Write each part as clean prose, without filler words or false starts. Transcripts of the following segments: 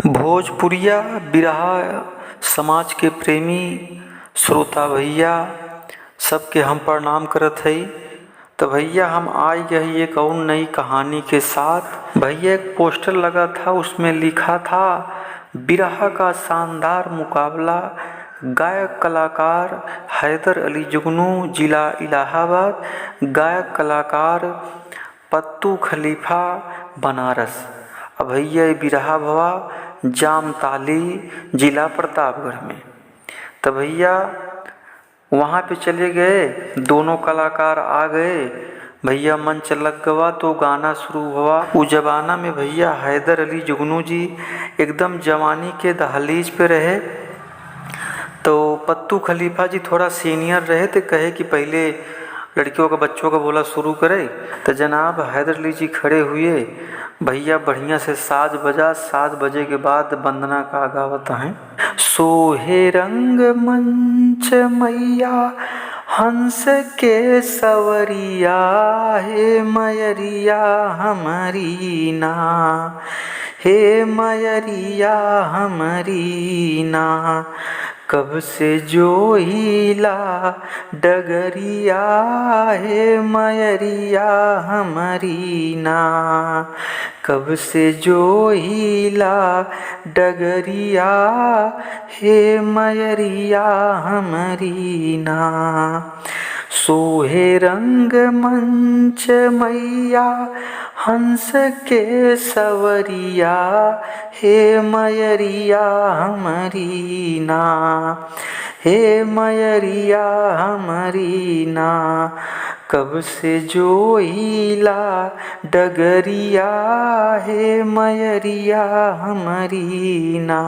भोजपुरिया बिरहा समाज के प्रेमी श्रोता भैया सबके हम प्रणाम करत हई। तो भैया हम आई गई एक और नई कहानी के साथ। भैया एक पोस्टर लगा था, उसमें लिखा था बिरहा का शानदार मुकाबला, गायक कलाकार हैदर अली जुगनू जिला इलाहाबाद, गायक कलाकार पत्तू खलीफा बनारस। अब भैया ये बिरहा भवा जामताली जिला प्रतापगढ़ में। तो भैया वहाँ पे चले गए, दोनों कलाकार आ गए। भैया मंच लग गवा तो गाना शुरू हुआ। उस जमाना में भैया हैदर अली जुगनू जी एकदम जवानी के दहलीज पे रहे। तो पत्तू खलीफा जी थोड़ा सीनियर रहे थे, कहे कि पहले लड़कियों का बच्चों का बोला शुरू करे। तो जनाब हैदर अली जी खड़े हुए, भैया बढ़िया से साज बजा। 7 बजे के बाद वंदना का गावत है। सोहे रंग मंच मैया हंस के सवरिया, हे मयरिया हमारी ना, हे मयरिया हमारी ना। कब से जोहिला डगरिया, हे मयरिया हमारी ना। कब से जोहिला डगरिया, हे मयरिया हमारी ना। सोहे रंग मंच मैया हंस के सवरिया, हे मयरिया हमारी ना, हे मयरिया हमारी ना। कब से जोहिला डगरिया, हे मयरिया हमारी ना।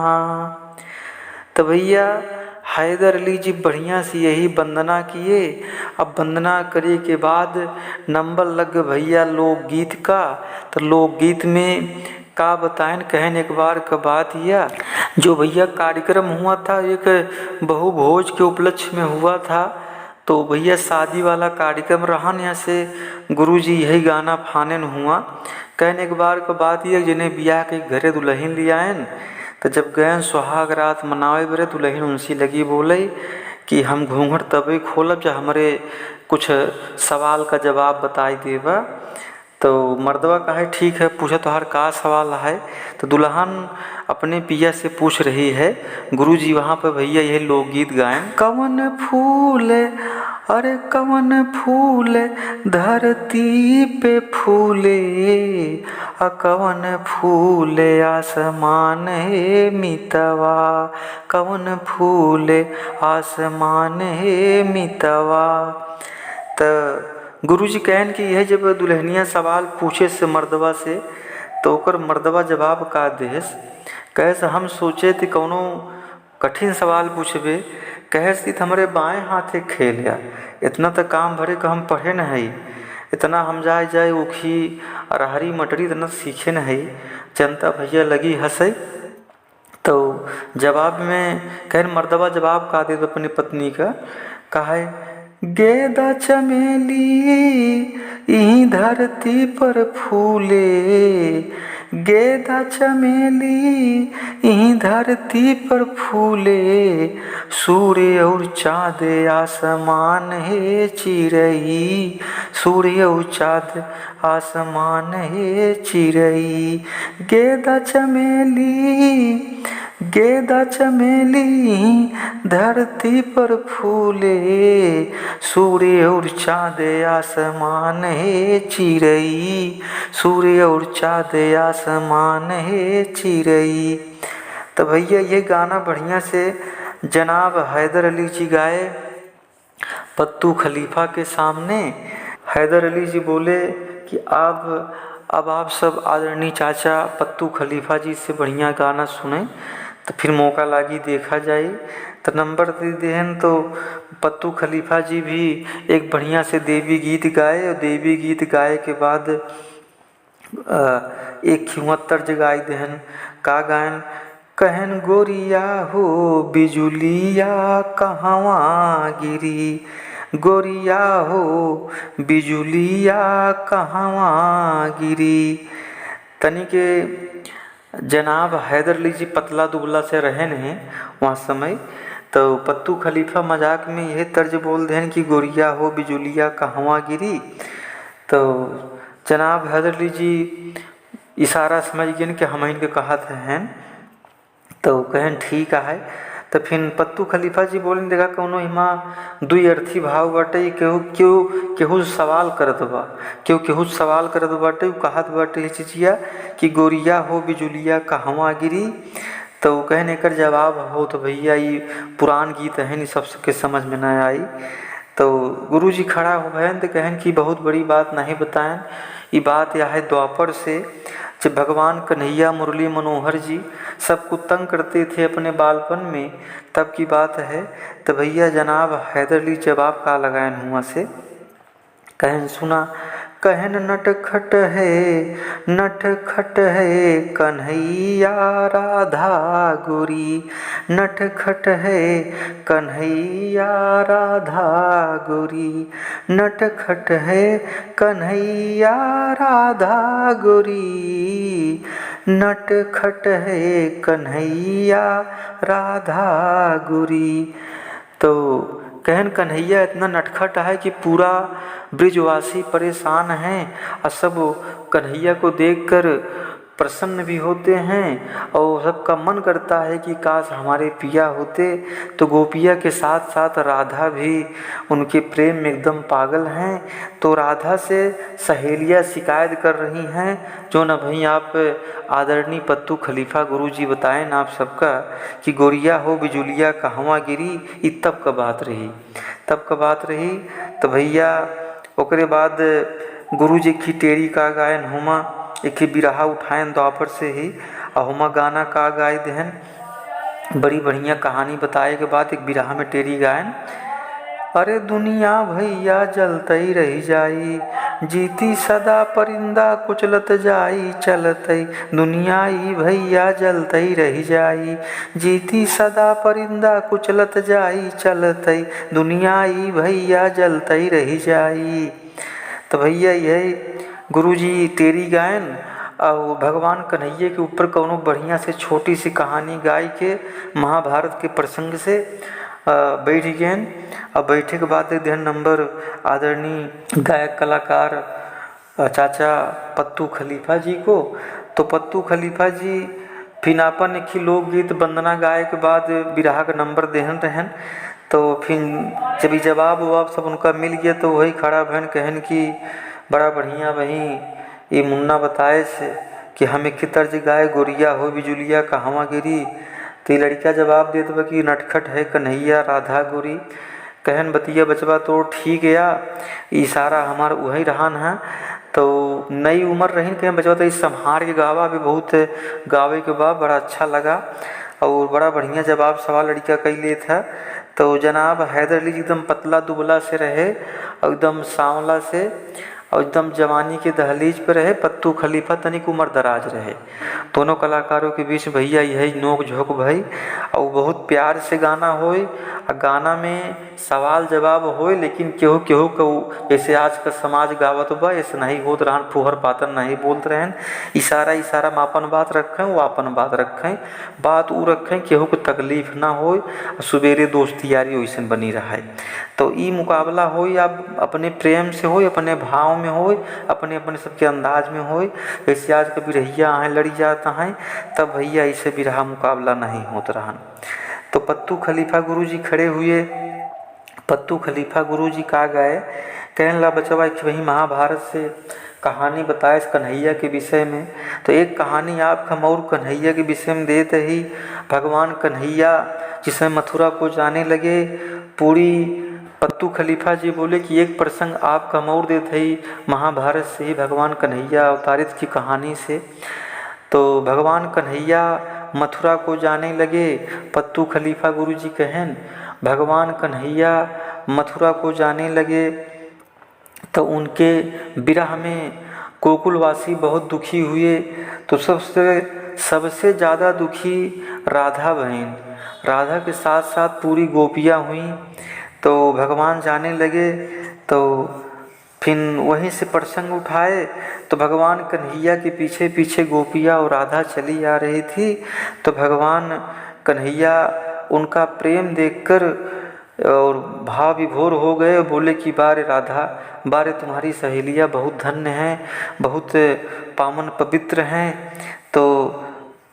तो भैया हैदर अली जी बढ़िया से यही वंदना किए। अब वंदना करे के बाद नंबर लग भैया लोकगीत का। तो लोकगीत में का बताएं, कहन एक बार का बात यह, जो भैया कार्यक्रम हुआ था एक बहु भोज के उपलक्ष्य में हुआ था। तो भैया शादी वाला कार्यक्रम रहा, यहाँ से गुरुजी यही गाना फानन हुआ। कहने एक बार का बात यह, जिन्हें बियाह के घरे दुल्हन ले आयन। तो जब गए सुहाग रात मनावे बरे, दुल्हन उनसी लगी बोले कि हम घूंघट तभी खोलब जब हमारे कुछ सवाल का जवाब बताई देवा। तो मर्दवा कहे ठीक है, पूछा तो हर का सवाल है। तो दुल्हन अपने पिया से पूछ रही है। गुरुजी वहाँ पर भैया यह लोकगीत गायन, कवन फूल अरे कवन फूल धरती पे फूले, कवन फूल आसमान है मितवा, कवन फूल आसमान है मितवा। तो गुरुजी कहन कि यह जब दुल्हनिया सवाल पूछे से मर्दवा से, तो ओकर मर्दवा जवाब का देस। कहे से हम सोचे थे कौनो कठिन सवाल पूछबे। कहे से हमारे बाएं हाथे खेलिया, इतना तो काम भरे का हम पढ़े न है, इतना हम जाए उखी अरहरी मटरी इतना सीखे न है। जनता भैया लगी हंसे। तो जवाब में कह मर्दवा जवाब का दे अपनी पत्नी का, कहे गेंदा चमेली ई धरती पर फूले, गेंदा चमेली ई धरती पर फूले, सूर्य और चाँद आसमान है चिरई, सूर्य और चाँद आसमान है चिरई। गेंदा चमेली धरती पर फूले, सूर्य और चाँद आसमान है चिरई, सूर्य और चाँद आसमान है चिरई। तो भैया ये गाना बढ़िया से जनाब हैदर अली जी गाए पत्तू खलीफा के सामने। हैदर अली जी बोले कि अब आप सब आदरणीय चाचा पत्तू खलीफा जी से बढ़िया गाना सुने, तो फिर मौका लागी देखा जाए। तो नंबर दे देहन तो पत्तू खलीफा जी भी एक बढ़िया से देवी गीत गाए। और देवी गीत गाए के बाद एक खिवत्तर जगाई देहन। का गायन, कहन गोरिया हो बिजुलिया कहवा गिरी, गोरिया हो बिजुलिया कहवा गिरी। तनी के जनाब हैदर अली जी पतला दुबला से रहे हैं वहाँ समय, तो पत्तू खलीफा मजाक में यह तर्ज बोल दें कि गोरिया हो बिजुलिया कहवा गिरी। तो जनाब हैदर अली जी इशारा समझ गए कि हम इनके कहत हैं, तो कहन ठीक है। तो फिर पत्तू खलीफा जी बोलें देखा कौनो इमा दुई अर्थी भाव बाटे, केहू क्यों केहू सवाल करत बा, केहू सवाल करत बाटे, कहत बाटे चिचिया कि गोरिया हो बिजुलिया कहवा गिरी। तो कहन एकर जवाब हो तो भैया ये पुरान गीत है, नहीं सबके समझ में न आई। तो गुरुजी खड़ा हो गए तो कहन कि बहुत बड़ी बात नहीं बताएं, ये बात यह है द्वापर से, जब भगवान कन्हैया मुरली मनोहर जी सबको तंग करते थे अपने बालपन में, तब की बात है। तो भैया जनाब हैदर अली जवाब का लगाएं हुआ से, कहन सुना कहन नटखट है कन्हैया राधा गोरी, नटखट है कन्हैया राधा गोरी, नटखट है कन्हैया राधा गोरी, नटखट है कन्हैया राधा गोरी। तो कहन कन्हैया इतना नटखट है कि पूरा ब्रिजवासी परेशान हैं, और सब कन्हैया को देखकर प्रसन्न भी होते हैं, और सबका मन करता है कि काश हमारे पिया होते। तो गोपिया के साथ साथ राधा भी उनके प्रेम में एकदम पागल हैं। तो राधा से सहेलियाँ शिकायत कर रही हैं, जो न भाई आप आदरणीय पत्तू खलीफा गुरुजी बताएं ना आप सबका कि गोरिया हो बिजुलिया कहवा गिरी। ये तब का बात रही। तो भैया ओकरे बाद गुरुजी की टेरी का गायन हुमा, एक ही बिरहा उठाएं द्वापर से ही, और हुमा गाना का गाय दहन बड़ी बढ़िया कहानी बताए के बाद एक बिरहा में टेरी गायन। अरे दुनिया भैया जलतई रही जाई, जीती सदा परिंदा कुचलत जाई चलतई। दुनिया ई भैया जलतई रही जाई, जीती सदा परिंदा कुचलत जाई चलतई। दुनिया ई भैया जलतई रही जाई। तो भैया यही गुरुजी तेरी गायन और भगवान कन्हैया के ऊपर कौनो बढ़िया से छोटी सी कहानी गाय के महाभारत के प्रसंग से बैठ गए। अब बैठे के बाद ध्यान नंबर आदरणीय गायक कलाकार चाचा पत्तू खलीफा जी को। तो पत्तू खलीफा जी फिर अपन एक ही लोकगीत वंदना गाय के बाद बिरहा का नंबर देहन रहन। तो फिर जब जवाब सब उनका मिल गया तो वही खड़ा बहन कहन कि बड़ा बढ़िया वही ये मुन्ना बताए से कि हम एक तर्ज गाए गोरिया हो बिजुलिया कहवा गिरी। तो ये लड़का जवाब देते बा कि नटखट है कन्हैया राधा गोरी। कहन बतिया बचवा तो ठीक या इशारा हमार वही रहन है। तो नई उम्र रही कहें बचवा तो इस संहार के गावा भी बहुत गावे के बाद बड़ा अच्छा लगा और बड़ा बढ़िया जवाब सवाल लड़का कई ले था। तो जनाब हैदर अली एकदम पतला दुबला से रहे और एकदम सांवला से और एकदम जवानी के दहलीज पे रहे। पत्तू खलीफा तनिक उम्र दराज रहे। दोनों कलाकारों के बीच भैया यही नोक झोंक भाई और बहुत प्यार से गाना होए और गाना में सवाल जवाब होए, लेकिन केहू केहू को जैसे आज का समाज गावत बा ऐसे नहीं होत रहन, फुहर पातन नहीं बोलते रहन। इशारा में अपन बात रखें वो अपन बात रखें, बात वो रखें केहू को तकलीफ ना हो, सुबेरे दोस्ती यारी वैसन बनी रहे। तो ई मुकाबला हो या अपने प्रेम से हो, अपने भाव में हो, अपने अपने सबके अंदाज में हो। जैसे आज कभी रहिया हैं लड़ी जाता हैं तब भैया इसे भी रहा मुकाबला नहीं होता रहन। तो पत्तू खलीफा गुरुजी खड़े हुए। पत्तू खलीफा गुरुजी का गए कहने ला बचवा कि वही महाभारत से कहानी बताए इस कन्हैया के विषय में। तो एक कहानी आप हम और कन्हैया के विषय में देते ही भगवान कन्हैया जिसमें मथुरा को जाने लगे पूरी। पत्तू खलीफा जी बोले कि एक प्रसंग आप कम और देते ही महाभारत से ही भगवान कन्हैया अवतारित की कहानी से। तो भगवान कन्हैया मथुरा को जाने लगे। पत्तू खलीफा गुरुजी कहन भगवान कन्हैया मथुरा को जाने लगे तो उनके विरह में गोकुलवासी बहुत दुखी हुए। तो सबसे ज़्यादा दुखी राधा बहन, राधा के साथ साथ पूरी गोपियाँ हुई। तो भगवान जाने लगे, तो फिर वहीं से प्रसंग उठाए। तो भगवान कन्हैया के पीछे पीछे गोपिया और राधा चली आ रही थी। तो भगवान कन्हैया उनका प्रेम देखकर और भाव विभोर हो गए। बोले कि बारे राधा, बारे तुम्हारी सहेलियाँ बहुत धन्य हैं, बहुत पावन पवित्र हैं। तो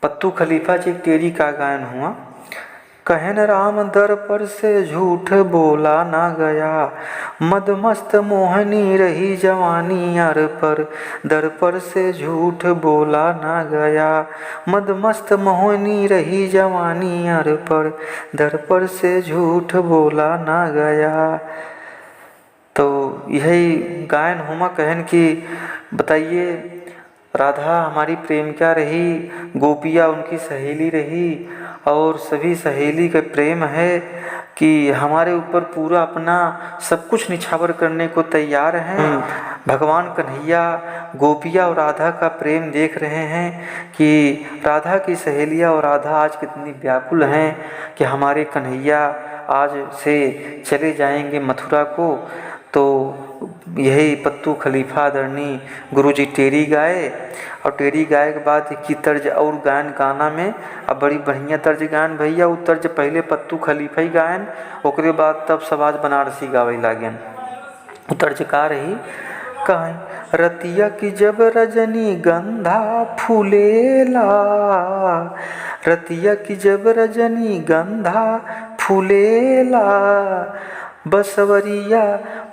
पत्तू खलीफा जी टेरी का गायन हुआ। कहन राम दर पर से झूठ बोला ना गया, मदमस्त मोहनी रही जवानी यार पर, दर पर से झूठ बोला ना गया, मदमस्त मोहनी रही जवानी यार पर, दर पर से झूठ बोला ना गया। तो यही गायन हुआ। कहन कि बताइए राधा हमारी प्रेम क्या रही, गोपिया उनकी सहेली रही, और सभी सहेली का प्रेम है कि हमारे ऊपर पूरा अपना सब कुछ निछावर करने को तैयार हैं। भगवान कन्हैया गोपिया और राधा का प्रेम देख रहे हैं कि राधा की सहेलियाँ और राधा आज कितनी व्याकुल हैं कि हमारे कन्हैया आज से चले जाएंगे मथुरा को। तो यही पत्तू खलीफा आदरणीय गुरुजी टेरी गाए, और टेरी गाए के बाद की तर्ज और गायन गाना में अब बड़ी बढ़िया तर्ज गायन भैया। वो तर्ज पहले पत्तू खलीफा ही गायन, ओकरे बाद तब समाज बनारसी गावे लागन। वो तर्ज का रही, कहीं रतिया की जब रजनी गंधा फूलेला, रतिया की जब रजनी गंधा फूलेला, बसवरिया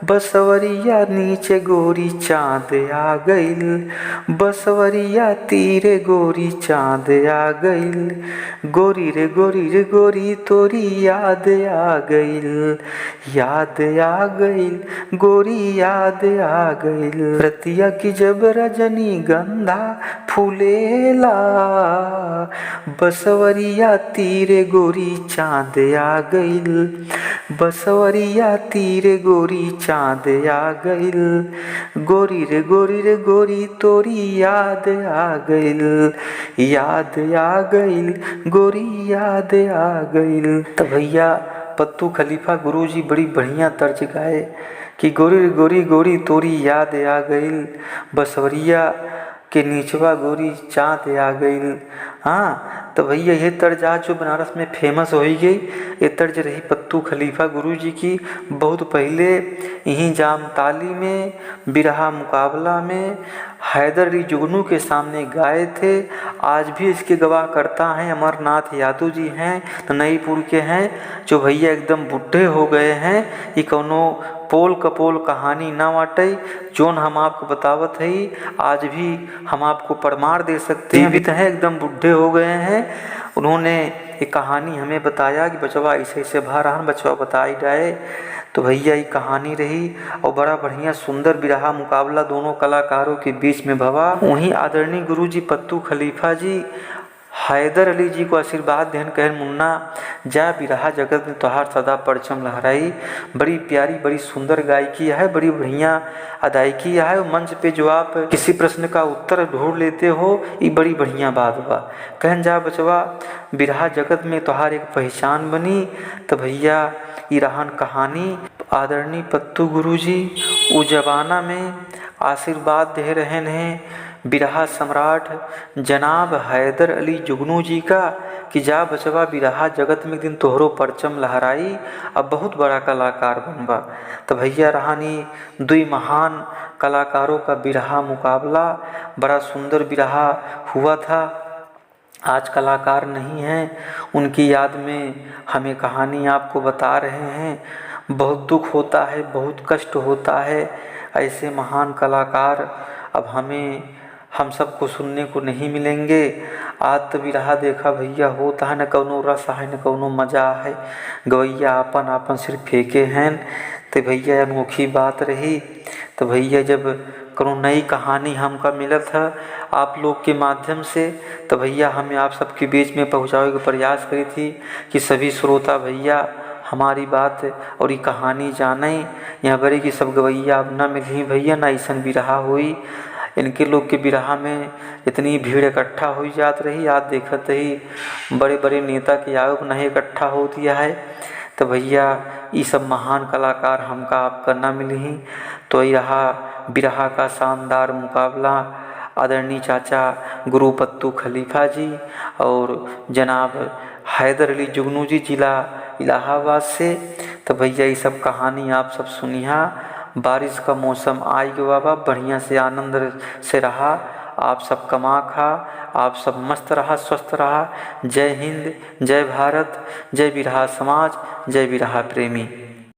बसवरिया नीचे गोरी चाँद आ गइल, बसवरिया तीरे गोरी चाँद आ गइल, गोरी रे गोरी तोरी याद आ गइल, याद आ गइल, गोरी याद आ गइल। रतिया की जब रजनी गंधा फूलेला, बसवरिया तीरे गोरी चाँद आ गइल, बसवरिया तीरे गोरी चाँद आ गइल, गोरी रे गोरी तोरी याद आ गइल, याद आ गइल, गोरी याद आ गइल। तो भैया पत्तू खलीफा गुरुजी बड़ी बढ़िया तर्ज गाए कि गोरी तोरी याद आ गइल, बसवरिया के नीचवा गोरी चाँद आ गइल। हाँ, तो भैया ये तर्ज आज जो बनारस में फेमस हो गई, ये तर्ज रही पत्तू खलीफा गुरुजी की। बहुत पहले यहीं जामताली में बिरहा मुकाबला में हैदर अली जुगनू के सामने गाए थे। आज भी इसके गवाह करता हैं अमरनाथ यादव जी हैं, तो नईपुर के हैं, जो भैया एकदम बुढ़े हो गए हैं। ये कौनो पोल कपोल कहानी ना वाटे, जोन हम आपको बतावत है आज भी हम आपको प्रमाण दे सकते हैं। भी तो है एकदम बुढ़े हो गए हैं। उन्होंने एक कहानी हमें बताया कि बचवा ऐसे ऐसे भा रहा, बचवा बताई जाए। तो भैया ये कहानी रही, और बड़ा बढ़िया सुंदर बिरहा मुकाबला दोनों कलाकारों के बीच में भवा। वहीं आदरणीय गुरुजी पत्तू खलीफा जी हैदर अली जी को आशीर्वाद देन कहन, मुन्ना जा बिरहा जगत में तोहार सदा परचम लहराई। बड़ी प्यारी बड़ी सुंदर गायकी है, बड़ी बढ़िया अदायकी है। मंच पे जो आप किसी प्रश्न का उत्तर ढूंढ लेते हो, ये बड़ी बढ़िया बात बा। कहन जा बचवा बिरहा जगत में तोहार एक पहचान बनी। तो भैया ये रहन कहानी। आदरणीय पत्तू गुरुजी वो जमाना में आशीर्वाद दे रहे हैं बिरहा सम्राट जनाब हैदर अली जुगनू जी का कि जा बचवा बिरहा जगत में एक दिन तोहरो परचम लहराई, अब बहुत बड़ा कलाकार बनबा। तो भैया रहानी दुई महान कलाकारों का बिरहा मुकाबला, बड़ा सुंदर बिरहा हुआ था। आज कलाकार नहीं हैं, उनकी याद में हमें कहानी आपको बता रहे हैं। बहुत दुख होता है, बहुत कष्ट होता है, ऐसे महान कलाकार अब हम सबको सुनने को नहीं मिलेंगे। आज तो बिरहा देखा भैया होता है, न कौनो रस है न कौनो मजा है, गवैया आपन आपन सिर्फ फेंके हैं। तो भैया अनोखी बात रही। तो भैया जब कौनो नई कहानी हमका मिला था आप लोग के माध्यम से, तो भैया हमें आप सबके बीच में पहुँचाने का प्रयास करी थी कि सभी श्रोता भैया हमारी बात और ये कहानी जाने। यहाँ बड़े की सब गवैया अब न मिली भैया, ना ऐसा बिरहा हुई। इनके लोग के बिरहा में इतनी भीड़ इकट्ठा हो जात रही, आज देखते ही बड़े बड़े नेता के आयोग नहीं इकट्ठा हो दिया है। तो भैया ये सब महान कलाकार हमका आपका न मिली। तो ये रहा बिरहा का शानदार मुकाबला आदरणीय चाचा गुरुपत्तू खलीफा जी और जनाब हैदर अली जुगनू जी, जिला इलाहाबाद से। तो भैया ये सब कहानी आप सब सुनिहा। बारिश का मौसम आई गो बाबा, बढ़िया से आनंद से रहा। आप सब कमा खा, आप सब मस्त रहा, स्वस्थ रहा। जय हिंद, जय भारत, जय बिरहा समाज, जय बिरहा प्रेमी।